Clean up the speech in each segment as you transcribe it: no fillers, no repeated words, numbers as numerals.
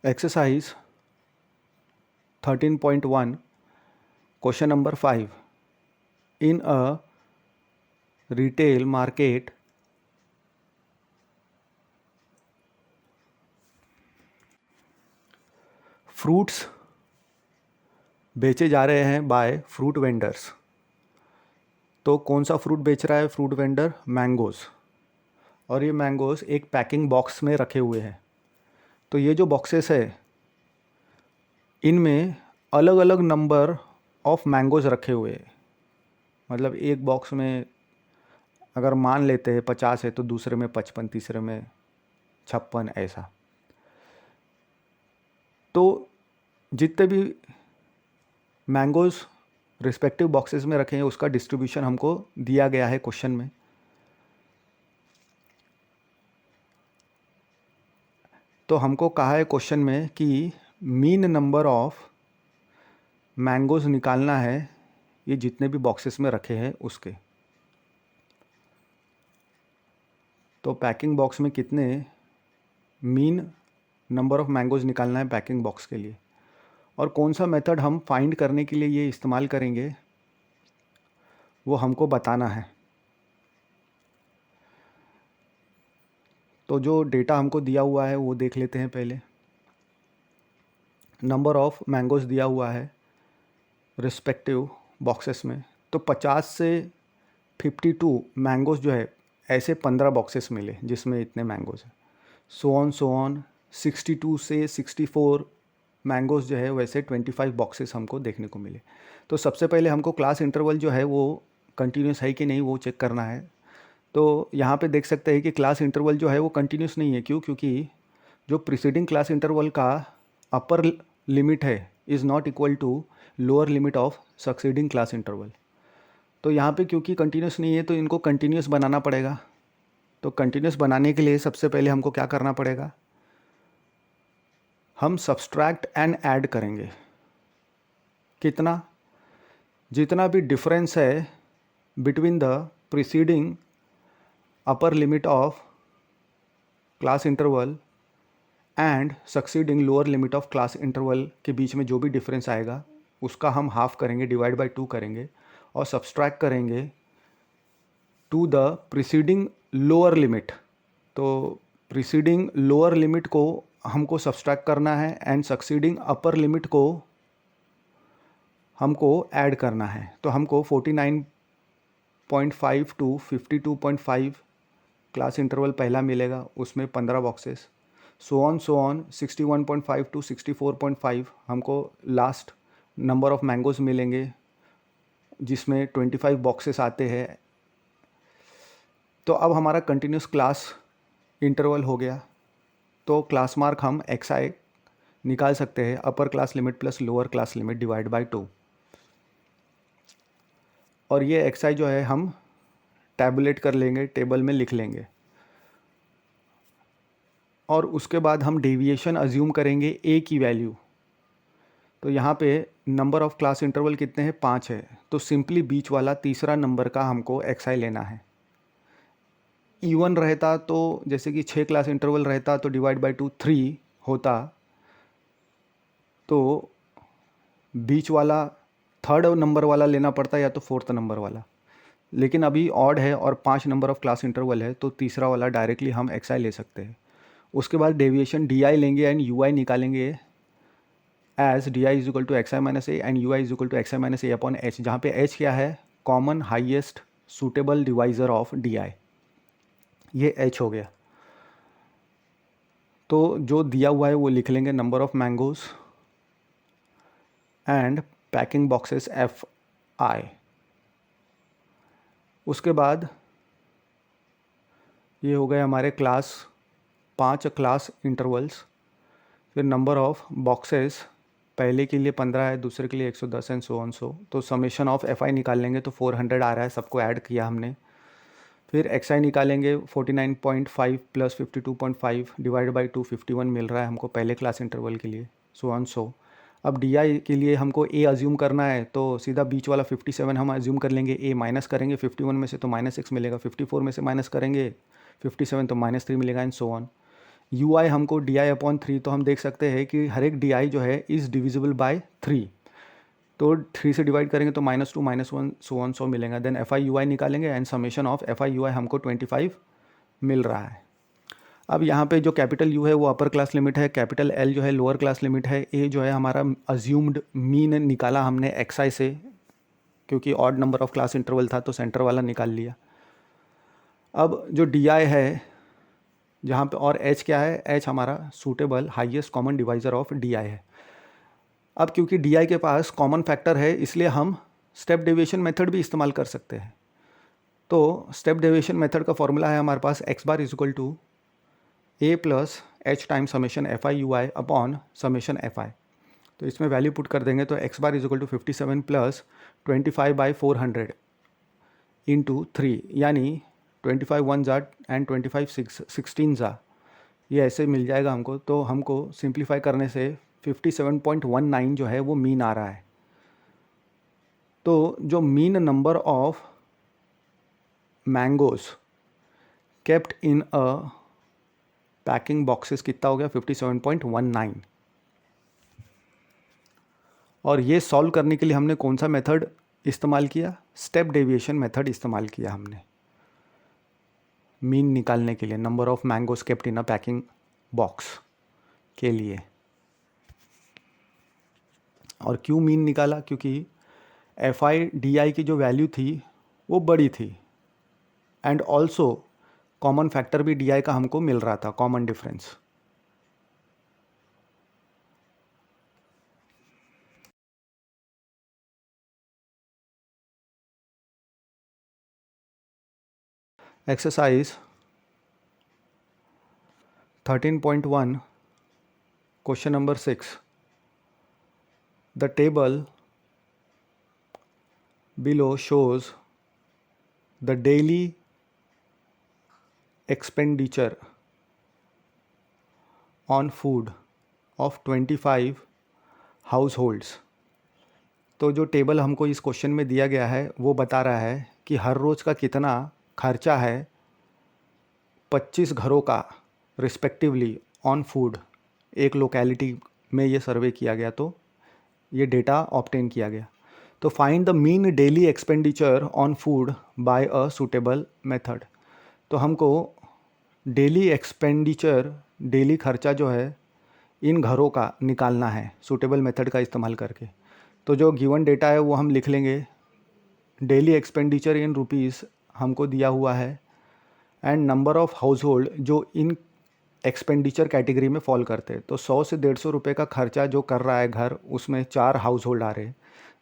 Exercise 13.1, question number 5. In a retail market, fruits बेचे जा रहे हैं बाय फ्रूट वेंडर्स। तो कौन सा फ्रूट बेच रहा है फ्रूट वेंडर? मैंगोज़। और ये मैंगोज़ एक पैकिंग बॉक्स में रखे हुए हैं। तो ये जो बॉक्सेस है इनमें अलग अलग नंबर ऑफ मैंगोज़ रखे हुए हैं। मतलब एक बॉक्स में अगर मान लेते हैं 50 है तो दूसरे में 55, तीसरे में 56, ऐसा। तो जितने भी मैंगोज़ रिस्पेक्टिव बॉक्सेस में रखे हैं उसका डिस्ट्रीब्यूशन हमको दिया गया है क्वेश्चन में। तो हमको कहा है क्वेश्चन में कि मीन नंबर ऑफ मैंगोज़ निकालना है ये जितने भी बॉक्सेस में रखे हैं उसके। तो पैकिंग बॉक्स में कितने मीन नंबर ऑफ मैंगोज़ निकालना है पैकिंग बॉक्स के लिए, और कौन सा मेथड हम फाइंड करने के लिए ये इस्तेमाल करेंगे वो हमको बताना है। तो जो डेटा हमको दिया हुआ है वो देख लेते हैं पहले। नंबर ऑफ मैंगोज़ दिया हुआ है रिस्पेक्टिव बॉक्सेस में। तो 50 से 52 मैंगोज़ जो है ऐसे 15 बॉक्सेस मिले जिसमें इतने मैंगोज़ हैं। सो ऑन 62 से 64 मैंगोज़ जो है वैसे 25 बॉक्सेस हमको देखने को मिले। तो सबसे पहले हमको क्लास इंटरवल जो है वो कंटिन्यूस है कि नहीं वो चेक करना है। तो यहाँ पे देख सकते हैं कि क्लास इंटरवल जो है वो कंटिन्यूस नहीं है। क्यों? क्योंकि जो प्रीसीडिंग क्लास इंटरवल का अपर लिमिट है is not equal to lower limit of succeeding class interval. तो यहाँ पे क्योंकि कंटिन्यूस नहीं है तो इनको कंटिन्यूस बनाना पड़ेगा। तो कंटिन्यूस बनाने के लिए सबसे पहले हमको क्या करना पड़ेगा? हम सब्सट्रैक्ट एंड ऐड करेंगे। कितना? जितना भी डिफरेंस है between the preceding upper limit of class interval and succeeding lower limit of class interval के बीच में जो भी डिफरेंस आएगा उसका हम हाफ करेंगे, डिवाइड बाय 2 करेंगे और सब्सट्रैक्ट करेंगे to the preceding lower limit. तो प्रीसीडिंग लोअर लिमिट को हमको सब्सट्रैक्ट करना है एंड सक्सीडिंग अपर लिमिट को हमको ऐड करना है। तो हमको 49.5 टू 52.5 क्लास इंटरवल पहला मिलेगा, उसमें 15 बॉक्सेस। सो ऑन 61.5 टू 64.5 हमको लास्ट नंबर ऑफ मैंगोज़ मिलेंगे जिसमें 25 बॉक्सेस आते हैं। तो अब हमारा कंटिन्यूस क्लास इंटरवल हो गया। तो क्लास मार्क हम XI निकाल सकते हैं, अपर class limit plus lower class limit divide by 2। और ये XI जो है हम टैबुलेट कर लेंगे, टेबल में लिख लेंगे। और उसके बाद हम डेविएशन अज्यूम करेंगे A की वैल्यू। तो यहाँ पे नंबर ऑफ क्लास इंटरवल कितने हैं? 5 है। तो सिंपली बीच वाला तीसरा नंबर का हमको XI लेना है। इवन रहता तो जैसे कि 6 क्लास इंटरवल रहता तो डिवाइड बाय 2 3 होता, तो बीच वाला थर्ड नंबर वाला लेना पड़ता या तो फोर्थ नंबर वाला। लेकिन अभी ऑड है और 5 नंबर ऑफ क्लास इंटरवल है तो तीसरा वाला डायरेक्टली हम XI ले सकते हैं। उसके बाद डेविएशन DI लेंगे एंड UI निकालेंगे as DI is equal to XI minus A and UI is equal to XI minus A upon H, जहाँ पे H क्या है? Common highest suitable divisor of DI। ये H हो गया। तो जो दिया हुआ है वो लिख लेंगे, number of mangoes and packing boxes FI। उसके बाद ये हो गए हमारे 5 क्लास इंटरवल्स। फिर नंबर ऑफ बॉक्सेस पहले के लिए 15 है, दूसरे के लिए 110 एंड सो ऑन सो। तो समेशन ऑफ FI निकाल तो 400 आ रहा है, सबको ऐड किया हमने। फिर XI निकालेंगे 49.5 प्लस 52.5 डिवाइड बाई 2 51 मिल रहा है हमको पहले क्लास इंटरवल के लिए, सो ऑन सो। अब DI के लिए हमको A अज्यूम करना है तो सीधा बीच वाला 57 हम अज्यूम कर लेंगे। A माइनस करेंगे 51 में से तो -6 मिलेगा, 54 में से माइनस करेंगे 57 तो -3 मिलेगा and so on. You i हमको डी आई अपॉन 3, तो हम देख सकते हैं कि हर एक डी आई जो है इज़ डिविजिबल बाय 3, तो 3 से डिवाइड करेंगे तो -2 -1 सो मिलेगा। Then f I you i निकालेंगे and summation of F I you i हमको 25 मिल रहा है। अब यहाँ पे जो कैपिटल यू है वो अपर क्लास लिमिट है, कैपिटल एल जो है लोअर क्लास लिमिट है, ए जो है हमारा अज्यूम्ड मीन निकाला हमने एक्स आई से, क्योंकि odd number of class interval था तो सेंटर वाला निकाल लिया। अब जो डी आई है जहाँ पे, और एच क्या है, एच हमारा suitable highest common divisor of d आई है। अब क्योंकि डी आई के पास कॉमन फैक्टर है इसलिए हम स्टेप डेविएशन मेथड भी इस्तेमाल कर सकते हैं। तो स्टेप डेविएशन मेथड का फॉर्मूला है हमारे पास x bar is equal to A plus H time summation F I you I upon summation F I. तो इसमें वैल्यू पुट कर देंगे तो x bar is equal to 57 plus 25/400 into 3, यानी 25 1 ज़ा एंड 25 16 ज़ा, ये ऐसे मिल जाएगा हमको। तो हमको सिंप्लीफाई करने से 57.19 जो है वो मीन आ रहा है। तो जो mean number of mangoes kept in a packing boxes कितना हो गया, 57.19। और ये सॉल्व करने के लिए हमने कौन सा मेथड इस्तेमाल किया, स्टेप डेविएशन मेथड इस्तेमाल किया हमने मीन निकालने के लिए, number of mangoes kept in a packing box के लिए। और क्यों मीन निकाला, क्योंकि एफ आई डी आई की जो वैल्यू थी वो बड़ी थी एंड ऑल्सो कॉमन फैक्टर भी डी आई का हमको मिल रहा था, common difference. Exercise 13.1 question number 6, the table below shows the daily expenditure on food of 25 households। तो जो टेबल हमको इस क्वेश्चन में दिया गया है वो बता रहा है कि हर रोज़ का कितना खर्चा है 25 घरों का रिस्पेक्टिवली ऑन फूड। एक लोकेलिटी में ये सर्वे किया गया तो ये डेटा ऑब्टेन किया गया। तो find the mean daily expenditure on food by a suitable method. तो हमको डेली एक्सपेंडिचर, डेली खर्चा जो है इन घरों का निकालना है सूटेबल मेथड का इस्तेमाल करके। तो जो गिवन डेटा है वो हम लिख लेंगे। डेली एक्सपेंडिचर इन रुपीज़ हमको दिया हुआ है and number of house hold जो इन एक्सपेंडिचर कैटेगरी में फॉल करते हैं। तो 100 से 150 रुपये का खर्चा जो कर रहा है घर, उसमें 4 हाउस होल्ड आ रहे हैं।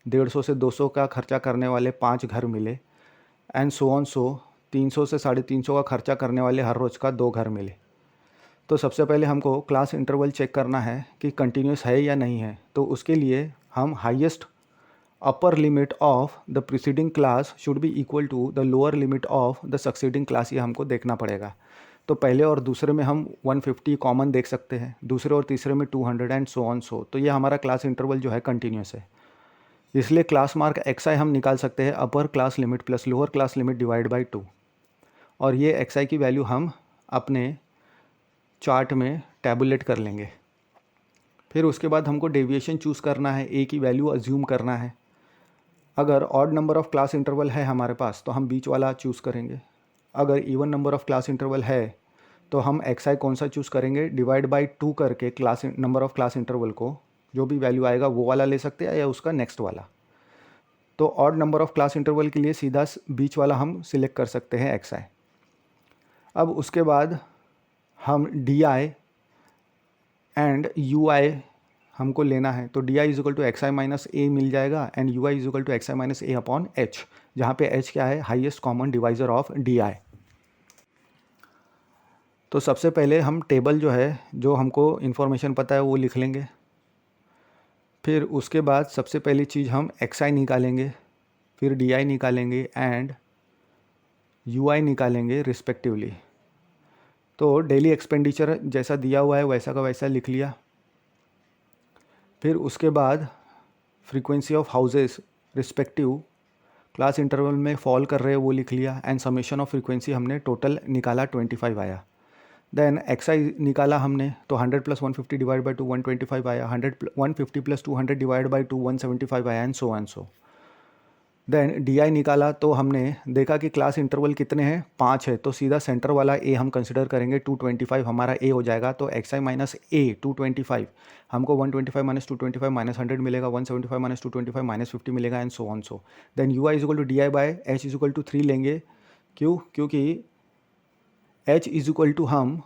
150 से 200 का खर्चा करने वाले 5 घर मिले एंड सो ऑन सो 300 से 350 का खर्चा करने वाले हर रोज़ का 2 घर मिले। तो सबसे पहले हमको क्लास इंटरवल चेक करना है कि कंटिन्यूस है या नहीं है। तो उसके लिए हम highest upper limit of the preceding class should be equal to the lower limit of the succeeding class, ये हमको देखना पड़ेगा। तो पहले और दूसरे में हम 150 कॉमन देख सकते हैं, दूसरे और तीसरे में 200 एंड सो ऑन सो। तो ये हमारा क्लास इंटरवल जो है कंटिन्यूस है, इसलिए क्लास मार्क एक्स आई हम निकाल सकते हैं अपर class limit plus lower class limit divide by 2। और ये एक्स आई की वैल्यू हम अपने चार्ट में टैबुलेट कर लेंगे। फिर उसके बाद हमको डेविएशन चूज़ करना है, ए की वैल्यू अज्यूम करना है। अगर odd number of class interval है हमारे पास तो हम बीच वाला चूज़ करेंगे। अगर even number of class interval है तो हम एक्स आई कौन सा चूज़ करेंगे, डिवाइड बाई 2 करके class number of class interval को जो भी वैल्यू आएगा वो वाला ले सकते हैं या उसका नेक्स्ट वाला। तो odd number of class interval के लिए सीधा बीच वाला हम सिलेक्ट कर सकते हैं एक्स आई। अब उसके बाद हम d i and u i हमको लेना है। तो d i is equal to x i minus a मिल जाएगा and u I is equal to x i minus A upon h, जहाँ पे एच क्या है, highest common divisor of d i. तो सबसे पहले हम टेबल जो है, जो हमको इन्फॉर्मेशन पता है वो लिख लेंगे। फिर उसके बाद सबसे पहली चीज़ हम एक्स आई निकालेंगे, फिर डी आई निकालेंगे एंड यू आई निकालेंगे रिस्पेक्टिवली। तो डेली एक्सपेंडिचर जैसा दिया हुआ है वैसा का वैसा लिख लिया। फिर उसके बाद frequency of houses respective class interval में फॉल कर रहे हैं वो लिख लिया एंड समेशन ऑफ फ्रीक्वेंसी हमने टोटल निकाला 25 आया। देन एक्स आई निकाला हमने तो 100 प्लस 150 डिवाइड बाई 2 125 आया, 150 प्लस 200 डिवाइड बाई 2 175 आया, and so. Then D I निकाला तो हमने देखा कि क्लास इंटरवल कितने हैं, 5 है, तो सीधा सेंटर वाला ए हम कंसिडर करेंगे, 225 हमारा ए हो जाएगा। तो एक्स आई माइनस ए 225 हमको 125 माइनस 225 माइनस 100 मिलेगा, 175 माइनस 225 माइनस 50 मिलेगा, and so on so. Then U I is equal to D I by H is equal to 3 लेंगे, क्योंकि एच इज इक्वल टू हम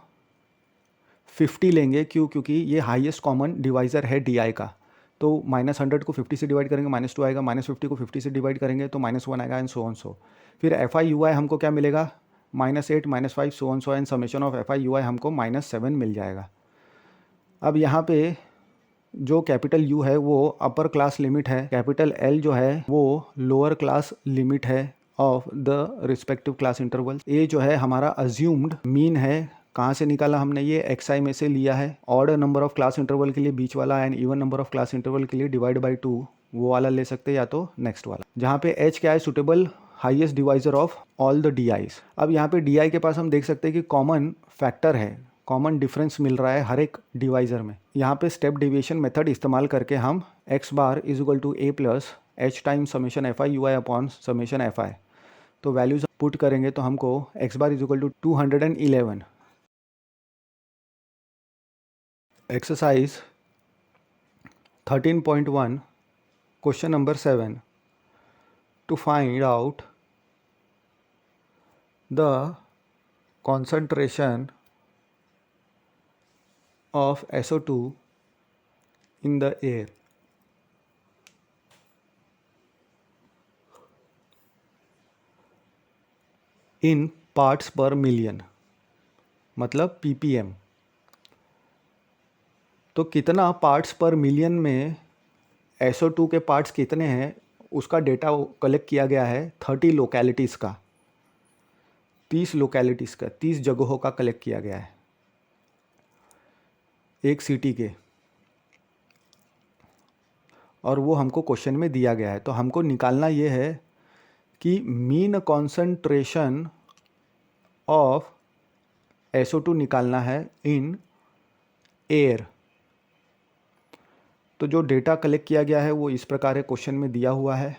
50 लेंगे, क्योंकि ये हाईएस्ट कॉमन डिवाइज़र है डी आई का। तो -100 को 50 से डिवाइड करेंगे -2 आएगा, -50 को 50 से डिवाइड करेंगे तो -1 आएगा, एंड सो ऑन सो। फिर एफ आई यू आई हमको क्या मिलेगा, -8 -5 so on so, and summation of F I you i हमको -7 मिल जाएगा। अब यहाँ पे जो कैपिटल यू है वो अपर क्लास लिमिट है, कैपिटल एल जो है वो लोअर क्लास लिमिट है of the respective class interval. A जो है हमारा अज्यूम्ड मीन है, कहाँ से निकाला हमने, ये एक्स आई में से लिया है। Odd number of class interval के लिए बीच वाला, and even number of class interval के लिए डिवाइड बाई 2 वो वाला ले सकते हैं, या तो नेक्स्ट वाला, जहाँ पे एच क्या है, suitable highest divisor of all the d eyes. अब यहाँ पे डी आई के पास हम देख सकते हैं कि कॉमन फैक्टर है, कॉमन डिफरेंस मिल रहा है हर एक डिवाइजर में। यहाँ पे स्टेप डेविएशन मेथड इस्तेमाल करके हम X bar is equal to A plus H time summation F I you I upon summation F I, तो वैल्यूज पुट करेंगे तो हमको X bar is equal to 211। Exercise 13.1 question number 7 to find out the concentration of SO2 in the air. In parts per million, मतलब ppm। तो कितना parts पर million में SO2 के पार्ट्स कितने हैं उसका डेटा कलेक्ट किया गया है 30 लोकेलिटीज़ का, 30 लोकेलिटीज़ का, 30 जगहों का कलेक्ट किया गया है एक सिटी के, और वो हमको क्वेश्चन में दिया गया है। तो हमको निकालना ये है कि मीन कॉन्सेंट्रेशन ऑफ SO2 निकालना है इन एयर। तो जो डेटा कलेक्ट किया गया है वो इस प्रकार है, क्वेश्चन में दिया हुआ है,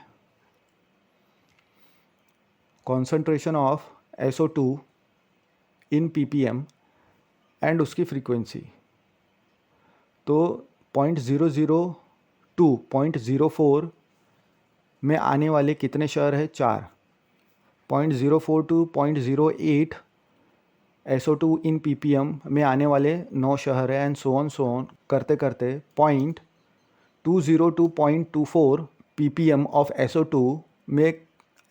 concentration of SO2 in ppm and उसकी फ्रीक्वेंसी। तो 0.002 0.04 में आने वाले कितने शहर है, 4, 0.04 to 0.08 SO2 इन ppm में आने वाले 9 शहर है, एंड सो ऑन करते करते 0.20 to 0.24 ppm ऑफ SO2 में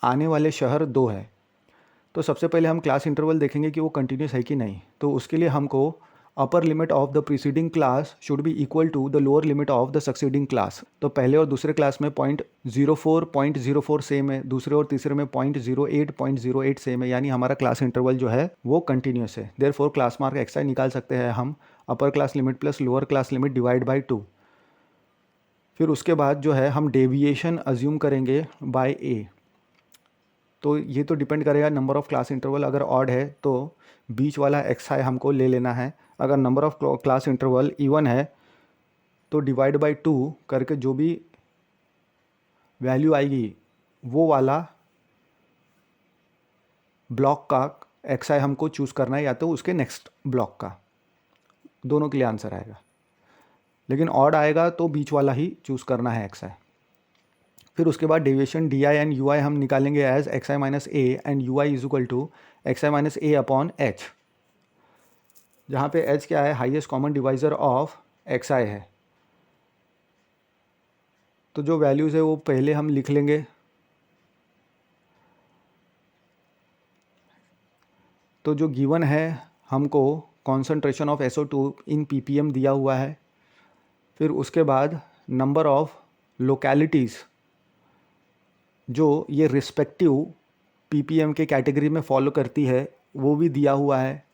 आने वाले शहर 2 है। तो सबसे पहले हम क्लास इंटरवल देखेंगे कि वो कंटिन्यूस है कि नहीं। तो उसके लिए हमको upper limit of the preceding class should be equal to the lower limit of the succeeding class. तो पहले और दूसरे क्लास में 0.04 सेम है, दूसरे और तीसरे में 0.08 सेम है, यानी हमारा क्लास इंटरवल जो है वो कंटिन्यूस है। देयरफॉर क्लास मार्क एक्स आई निकाल सकते हैं हम अपर class limit plus lower class limit divide by 2। फिर उसके बाद जो है हम डेविएशन अज्यूम करेंगे बाय ए। तो ये तो डिपेंड करेगा नंबर ऑफ क्लास इंटरवल, अगर ऑड है तो बीच वाला एक्स आई हमको ले लेना है, अगर number of class interval even है तो डिवाइड बाई 2 करके जो भी वैल्यू आएगी वो वाला ब्लॉक का एक्स आई हमको चूज़ करना है, या तो उसके नेक्स्ट ब्लॉक का, दोनों के लिए आंसर आएगा। लेकिन ऑड आएगा तो बीच वाला ही चूज़ करना है एक्स आई। फिर उसके बाद deviation d i and u i हम निकालेंगे as x i minus A and u I is equal to x i minus A upon h, जहाँ पे एच क्या है, highest common divisor of x i है। तो जो वैल्यूज़ है वो पहले हम लिख लेंगे। तो जो गिवन है हमको concentration of SO2 in ppm दिया हुआ है। फिर उसके बाद नंबर ऑफ लोकेलिटीज़ जो ये रिस्पेक्टिव ppm के कैटेगरी में फॉलो करती है वो भी दिया हुआ है,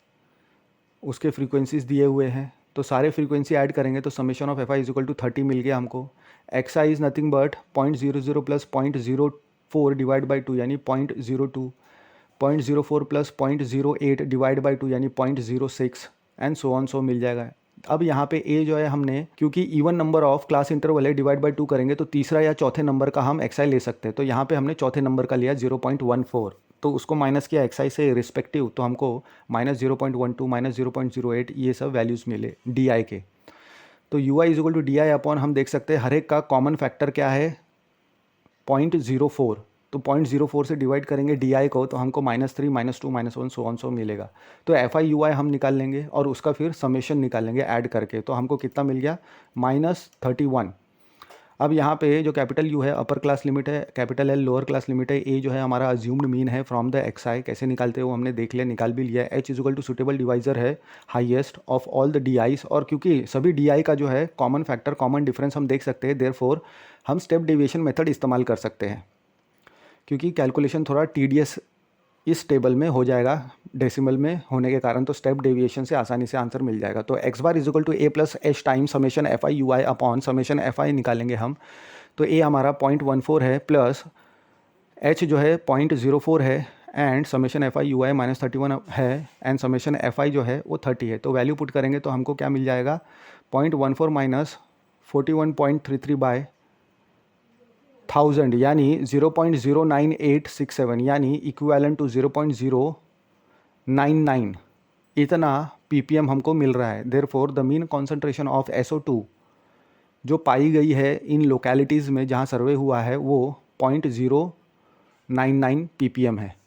उसके फ्रीक्वेंसीज दिए हुए हैं। तो सारे फ्रीक्वेंसी ऐड करेंगे तो summation of F I is equal to 30 मिल गया हमको। X I is nothing but 0.00 plus 0.04 divide by 2 यानी 0.02। 0.04 प्लस 0.08 डिवाइड बाई 2 यानी 0.06 एंड सो ऑन सो मिल जाएगा। अब यहाँ पे ए जो है हमने, क्योंकि even number of class interval है, डिवाइड बाई 2 करेंगे तो तीसरा या चौथे नंबर का हम एक्सआई ले सकते हैं। तो यहाँ पे हमने चौथे नंबर का लिया 0.14, तो उसको माइनस किया एक्सआई से रिस्पेक्टिव, तो हमको -0.12 -0.08 ये सब वैल्यूज़ मिले डी आई के। तो U I is equal to D I upon, हम देख सकते हैं हर एक का कॉमन फैक्टर क्या है 0.04, तो 0.04 से डिवाइड करेंगे डी आई को तो हमको -3 -2 -1 सो ऑन सो मिलेगा। तो एफ आई यू आई हम निकाल लेंगे और उसका फिर समेशन निकालेंगे ऐड करके, तो हमको कितना मिल गया -31। अब यहाँ पे जो कैपिटल यू है अपर क्लास लिमिट है, capital l lower class limit है, ए जो है हमारा अज्यूम्ड मीन है फ्रॉम द एक्स आई, कैसे निकालते हो हमने देख लिया, निकाल भी लिया। H is equal to suitable divisor है highest of all the d i's, और क्योंकि सभी डी आई का जो है कॉमन फैक्टर कॉमन डिफरेंस हम देख सकते हैं, देयरफॉर हम स्टेप डेविएशन मेथड इस्तेमाल कर सकते हैं, क्योंकि कैलकुलेशन थोड़ा टीडियस इस टेबल में हो जाएगा डेसिमल में होने के कारण, तो स्टेप डेविएशन से आसानी से आंसर मिल जाएगा। तो x bar is equal to A plus H time summation F I you I upon summation F I निकालेंगे हम। तो ए हमारा 0.14 है प्लस एच जो है 0.04 है and summation F I you i -31 है एंड समेशन एफ आई जो है वो 30 है। तो वैल्यू पुट करेंगे तो हमको क्या मिल जाएगा 0.14 माइनस 41.33 बाय 1000 यानी 0.09867 यानी इक्विवेलेंट टू 0.099 इतना ppm हमको मिल रहा है। Therefore the mean concentration of SO2 जो पाई गई है इन लोकेलिटीज़ में जहाँ सर्वे हुआ है वो 0.099 ppm है।